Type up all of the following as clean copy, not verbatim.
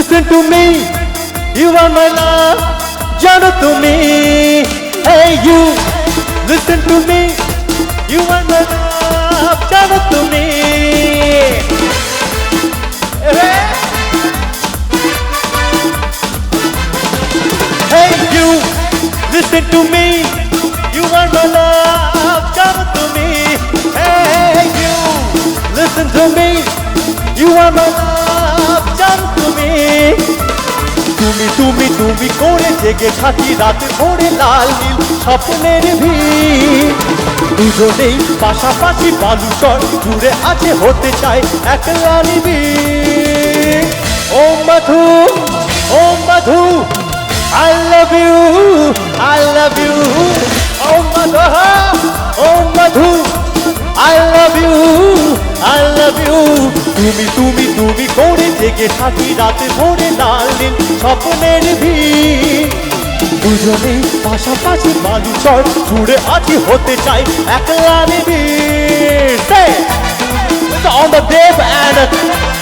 Listen to me, you are my love, জানো তুমি। Hey you, listen to me, you are my love, জানো তুমি। Hey you, listen to me, you are my love, জানো তুমি। Hey you, listen to me, you are my love, জানো তুমি। তুমি তুমি তুমি করে জেগে থাকি রাত ভোরে লাল নীল স্বপ্নের ভিড়। দুজনেই পাশাপাশি বালুচর দূরে আছে হতে চাই একলা নিবিড়। ও মধু, ও মধু, I love you, I love you. Oh Madhu, oh Madhu, I love you, I love you. তুমি তুমি তুমি করে জেগে থাকি রাতে ভোরে লাল নীল স্বপ্নের ভিড়। দুজনেই পাশাপাশি বালুচর জুড়ে আছি হতে চাই একলা নিবিড়। Say, it's on the Dev and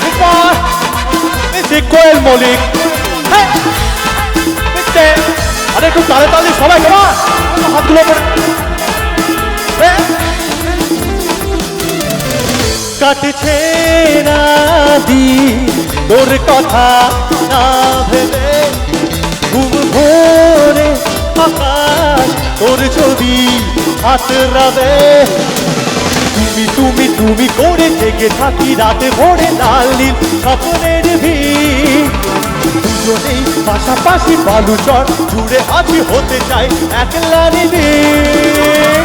Ripar, Mr. Koel Malik. Hey, Mr. আরে একটু তালে তালে সবাই কেমন হাতগুলো কাটছে না দি তোর কথা না ভেবে, ঘুম ভোরে আকাশ তোর ছবি হাত রাবে। তুমি তুমি তুমি করে জেগে থাকি রাতে ভোরে লাল নীল স্বপ্নের ভিড়। দুজনেই পাশাপাশি বালুচর জুড়ে আছি হতে চাই একলা নিবিড়।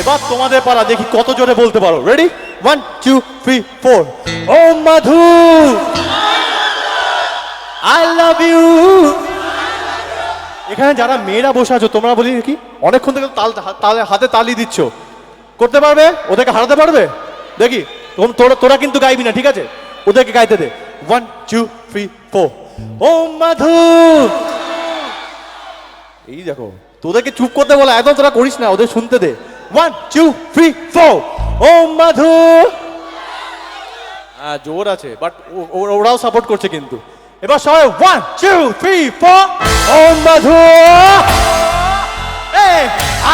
এবার তোমাদের পালা দেখি কত জোরে বলতে পারো। রেডি, 1 2 3 4। ও মধু, আই লাভ ইউ। এখানে যারা মেয়েরা বসে আছো তোমরা বলি কি অনেকক্ষণ থেকে তালে হাতে তালি দিচ্ছ, করতে পারবে? ওদেরকে হারাতে পারবে? দেখি তোরা কিন্তু গাইবি না, ঠিক আছে? ওদেরকে গাইতে দে। 1 2 3 4। ও মধু, এই দেখো তোদেরকে চুপ করতে বলা একদম তোরা করিস না, ওদের শুনতে দে। 1 2 3 4। ও মধু, হ্যাঁ জোর আছে বাট ওরাও সাপোর্ট করছে কিন্তু। এবার সবাই 1 2 3 4। ও মধু,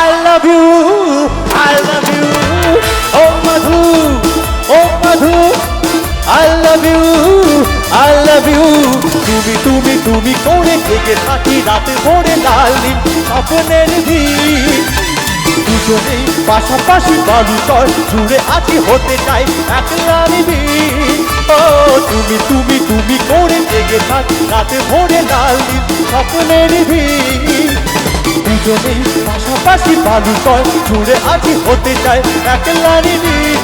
I love you, I love you. O Madhu, O Madhu, I love you, I love you. তুমি তুমি তুমি করে জেগে থাকি রাতে ভোরে লাল নীল স্বপ্নের ভিড়। দুজনেই পাশাপাশি বালুচর জুড়ে আছি হতে চাই একলা নিবিড়। ও তুমি তুমি তুমি করে জেগে থাকি রাতে ভোরে লাল নীল স্বপ্নের ভিড়। দুজনেই পাশাপাশি বালুচর জুড়ে আছি হতে চাই একলা নিবিড়।